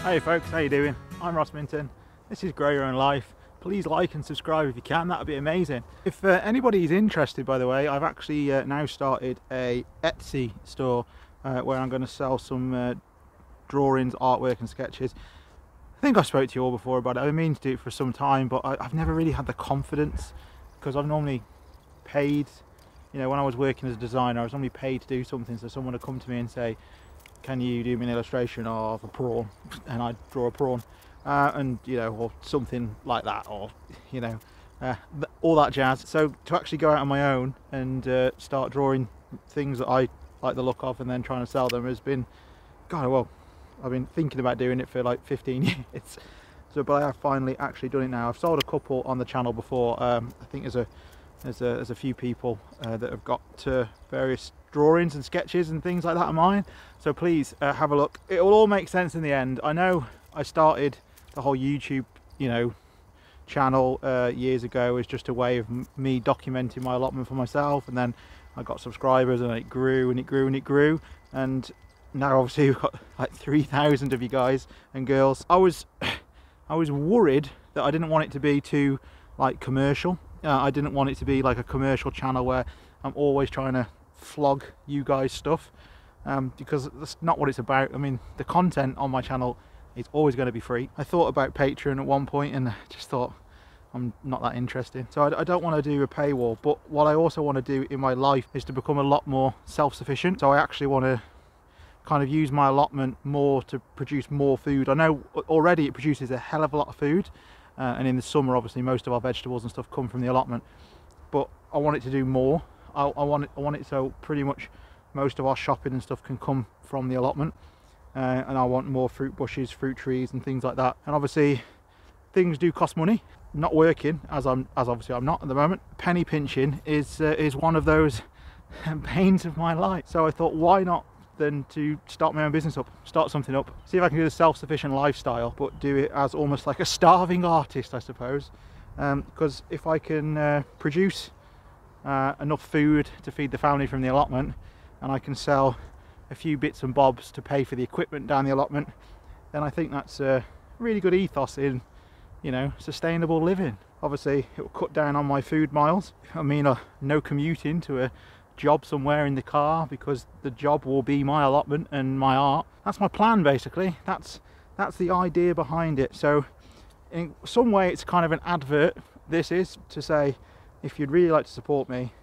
Hey folks, how you doing? I'm Ross Minton. This is Grow Your Own Life. Please like and subscribe if you can, that would be amazing. If anybody is interested, by the way, I've actually now started a Etsy store where I'm going to sell some drawings, artwork and sketches. I think I spoke to you all before about it. I've been meaning to do it for some time, but I've never really had the confidence because I've normally paid, you know, when I was working as a designer, I was normally paid to do something, so someone would come to me and say, can you do me an illustration of a prawn? And I'd draw a prawn, and you know, or something like that, or you know, all that jazz. So to actually go out on my own and start drawing things that I like the look of and then trying to sell them has been, God, well, I've been thinking about doing it for like 15 years. So, but I have finally actually done it now. I've sold a couple on the channel before. I think there's a few people that have got various drawings and sketches and things like that of mine, so please have a look. It will all make sense in the end. I know I started the whole YouTube, you know, channel years ago as just a way of me documenting my allotment for myself, and then I got subscribers and it grew and it grew and it grew, and now obviously we've got like 3,000 of you guys and girls. I was worried that I didn't want it to be too like commercial. I didn't want it to be like a commercial channel where I'm always trying to flog you guys stuff, because that's not what it's about. I mean, the content on my channel is always going to be free. I thought about Patreon at one point and just thought I'm not that interested, so I don't want to do a paywall. But what I also want to do in my life is to become a lot more self-sufficient. So I actually want to kind of use my allotment more to produce more food. I know already it produces a hell of a lot of food, and in the summer obviously most of our vegetables and stuff come from the allotment, but I want it to do more. I want it so pretty much most of our shopping and stuff can come from the allotment, and I want more fruit bushes, fruit trees and things like that. And obviously things do cost money. Not working, as obviously I'm not at the moment, penny pinching is one of those pains of my life. So I thought, why not then to start my own business up, start something up, see if I can do the self-sufficient lifestyle, but do it as almost like a starving artist, I suppose. Because if I can produce enough food to feed the family from the allotment, and I can sell a few bits and bobs to pay for the equipment down the allotment, then I think that's a really good ethos in, you know, sustainable living. Obviously it will cut down on my food miles. I mean, no commuting to a job somewhere in the car, because the job will be my allotment and my art. That's my plan basically. That's the idea behind it. So in some way it's kind of an advert, this is, to say if you'd really like to support me,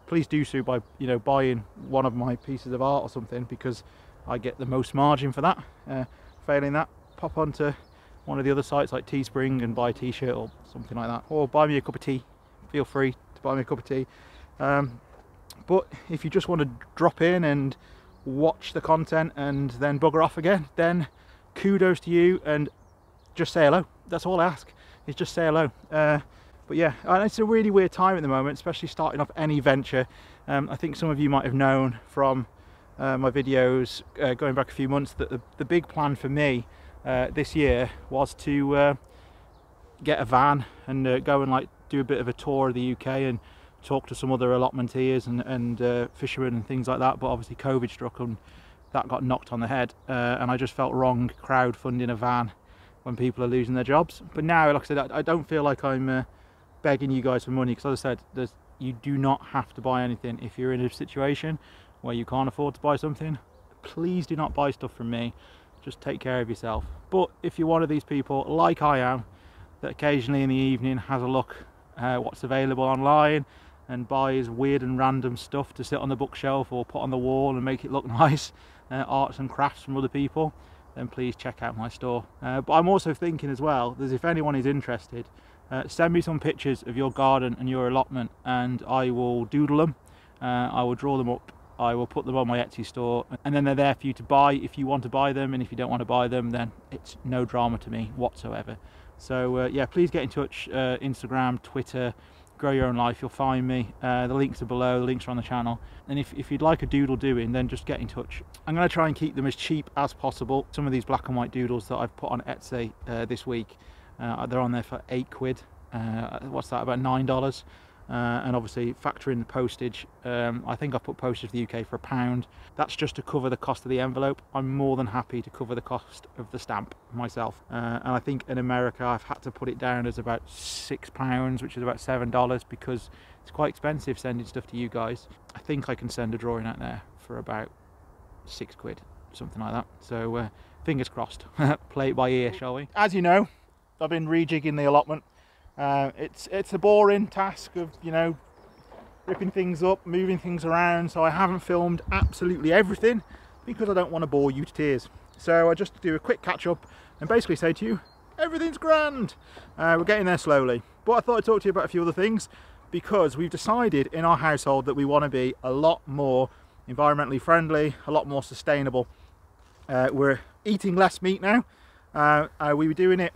please do so by, you know, buying one of my pieces of art or something, because I get the most margin for that. Failing that, pop onto one of the other sites like Teespring and buy a t-shirt or something like that, or buy me a cup of tea. Feel free to buy me a cup of tea. But if you just want to drop in and watch the content and then bugger off again, then kudos to you, and just say hello. That's all I ask, is just say hello. But yeah, it's a really weird time at the moment, especially starting off any venture. I think some of you might have known from my videos going back a few months that the big plan for me this year was to get a van and go and like do a bit of a tour of the UK and talk to some other allotmenteers and fishermen and things like that. But obviously COVID struck and that got knocked on the head, and I just felt wrong crowdfunding a van when people are losing their jobs. But now, like I said, I don't feel like I'm begging you guys for money, because as I said, you do not have to buy anything. If you're in a situation where you can't afford to buy something, please do not buy stuff from me. Just take care of yourself. But if you're one of these people like I am, that occasionally in the evening has a look what's available online and buys weird and random stuff to sit on the bookshelf or put on the wall and make it look nice, arts and crafts from other people, then please check out my store. But I'm also thinking as well, that if anyone is interested, send me some pictures of your garden and your allotment and I will doodle them, I will draw them up, I will put them on my Etsy store, and then they're there for you to buy if you want to buy them, and if you don't want to buy them, then it's no drama to me whatsoever. So yeah, please get in touch, Instagram, Twitter, Grow Your Own Life, you'll find me. The links are below, the links are on the channel. And if you'd like a doodle doing, then just get in touch. I'm going to try and keep them as cheap as possible. Some of these black and white doodles that I've put on Etsy this week, they're on there for £8. What's that, about $9? and obviously factor in the postage. I think I've put postage to the UK for £1. That's just to cover the cost of the envelope. I'm more than happy to cover the cost of the stamp myself, and I think in America I've had to put it down as about £6, which is about $7, because it's quite expensive sending stuff to you guys. I think I can send a drawing out there for about £6, something like that. So fingers crossed. Play it by ear, shall we? As you know, I've been rejigging the allotment. It's a boring task of, you know, ripping things up, moving things around, so I haven't filmed absolutely everything because I don't want to bore you to tears. So I just do a quick catch up and basically say to you, everything's grand. We're getting there slowly, but I thought I'd talk to you about a few other things, because we've decided in our household that we want to be a lot more environmentally friendly, a lot more sustainable. We're eating less meat now. We were doing it,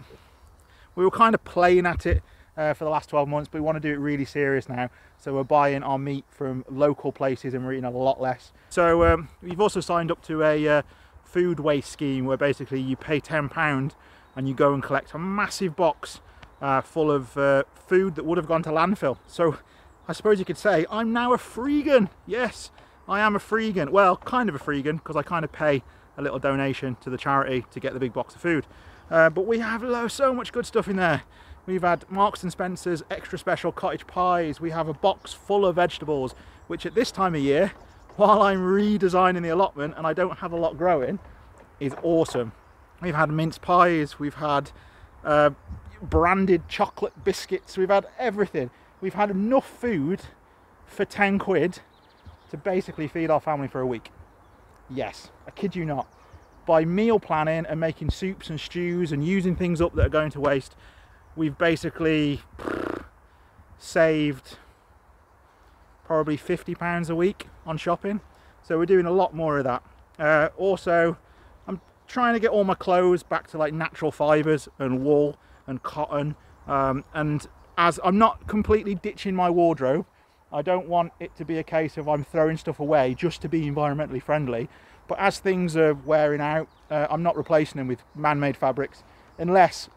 we were kind of playing at it for the last 12 months, but we want to do it really serious now. So we're buying our meat from local places and we're eating a lot less. So we've also signed up to a food waste scheme where basically you pay £10 and you go and collect a massive box full of food that would have gone to landfill. So I suppose you could say I'm now a Freegan. Yes, I am a Freegan. Well, kind of a Freegan, because I kind of pay a little donation to the charity to get the big box of food. But we have so much good stuff in there. We've had Marks and Spencer's extra special cottage pies. We have a box full of vegetables, which at this time of year, while I'm redesigning the allotment and I don't have a lot growing, is awesome. We've had mince pies, we've had branded chocolate biscuits, we've had everything. We've had enough food for £10 to basically feed our family for a week. Yes, I kid you not. By meal planning and making soups and stews and using things up that are going to waste, we've basically saved probably £50 a week on shopping. So we're doing a lot more of that. Also, I'm trying to get all my clothes back to like natural fibres and wool and cotton. And as I'm not completely ditching my wardrobe, I don't want it to be a case of I'm throwing stuff away just to be environmentally friendly. But as things are wearing out, I'm not replacing them with man-made fabrics unless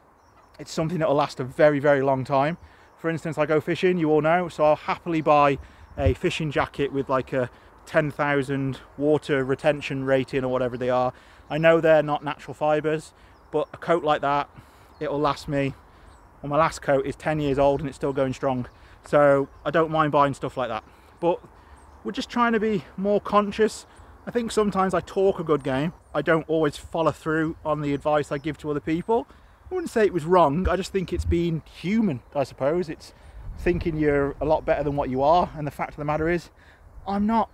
it's something that will last a very, very long time. For instance, I go fishing, you all know, so I'll happily buy a fishing jacket with like a 10,000 water retention rating or whatever they are. I know they're not natural fibres, but a coat like that, it'll last me. Well, my last coat is 10 years old and it's still going strong. So I don't mind buying stuff like that. But we're just trying to be more conscious. I think sometimes I talk a good game. I don't always follow through on the advice I give to other people. I wouldn't say it was wrong. I just think it's being human, I suppose. It's thinking you're a lot better than what you are. And the fact of the matter is, I'm not.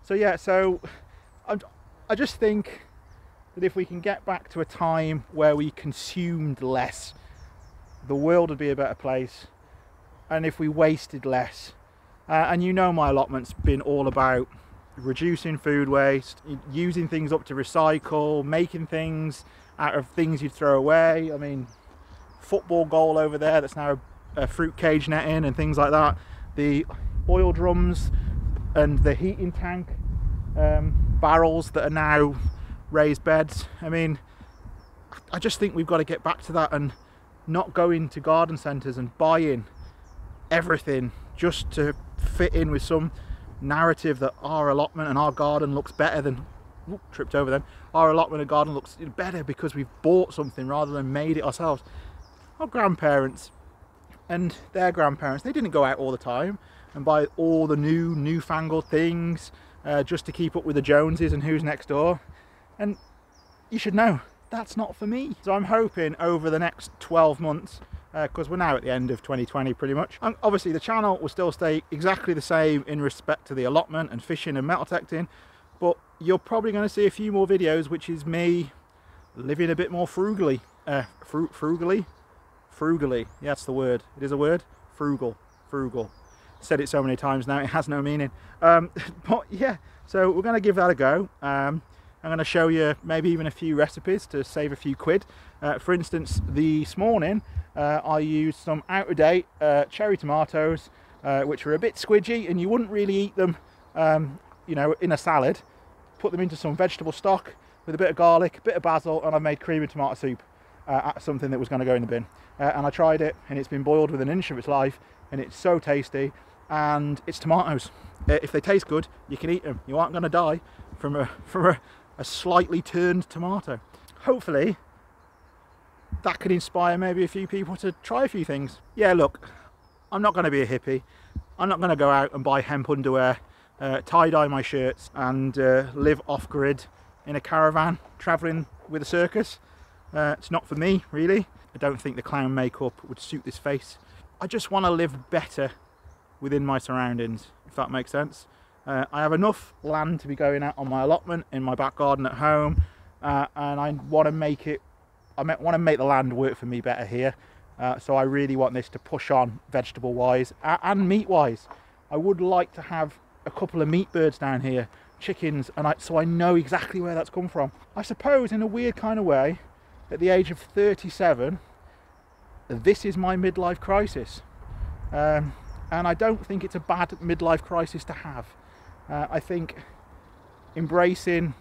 So yeah, so I just think that if we can get back to a time where we consumed less, the world would be a better place. And if we wasted less, and you know my allotment's been all about reducing food waste, using things up to recycle, making things out of things you'd throw away. I mean, football goal over there that's now a fruit cage netting and things like that. The oil drums and the heating tank barrels that are now raised beds. I mean, I just think we've got to get back to that and not go into garden centres and buy in everything just to fit in with some narrative that our allotment and our garden looks better than, tripped over then, our allotment and garden looks better because we've bought something rather than made it ourselves. Our grandparents and their grandparents, they didn't go out all the time and buy all the newfangled things just to keep up with the Joneses and who's next door. And you should know, that's not for me. So I'm hoping over the next 12 months, because we're now at the end of 2020 pretty much. And obviously the channel will still stay exactly the same in respect to the allotment and fishing and metal detecting, but you're probably going to see a few more videos which is me living a bit more frugally. Frugally? Frugally, yeah, that's the word. It is a word? Frugal. Said it so many times now, it has no meaning. But yeah, so we're going to give that a go. I'm going to show you maybe even a few recipes to save a few quid. For instance, this morning I used some out-of-date cherry tomatoes, which are a bit squidgy and you wouldn't really eat them you know, in a salad. Put them into some vegetable stock with a bit of garlic, a bit of basil, and I made cream and tomato soup, something that was going to go in the bin. And I tried it and it's been boiled with an inch of its life and it's so tasty. And it's tomatoes. If they taste good, you can eat them. You aren't going to die from a slightly turned tomato. Hopefully that could inspire maybe a few people to try a few things. Yeah, look, I'm not going to be a hippie. I'm not going to go out and buy hemp underwear, tie-dye my shirts, and live off-grid in a caravan travelling with a circus. It's not for me, really. I don't think the clown makeup would suit this face. I just want to live better within my surroundings, if that makes sense. I have enough land to be going out on my allotment in my back garden at home, and I want to make it. I want to make the land work for me better here. So I really want this to push on vegetable-wise and meat-wise. I would like to have a couple of meat birds down here, chickens, and so I know exactly where that's come from. I suppose, in a weird kind of way, at the age of 37, this is my midlife crisis. And I don't think it's a bad midlife crisis to have. I think embracing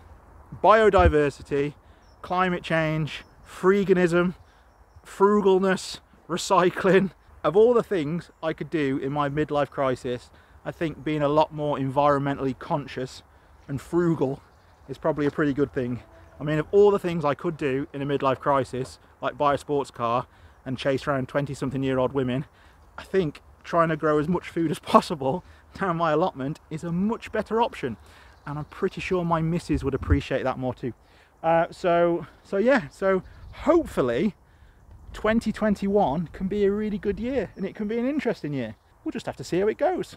biodiversity, climate change, freeganism, frugalness, recycling, of all the things I could do in my midlife crisis, I think being a lot more environmentally conscious and frugal is probably a pretty good thing. I mean, of all the things I could do in a midlife crisis, like buy a sports car and chase around 20-something-year-old women, I think trying to grow as much food as possible down my allotment is a much better option, and I'm pretty sure my missus would appreciate that more too. So hopefully 2021 can be a really good year, and it can be an interesting year. We'll just have to see how it goes.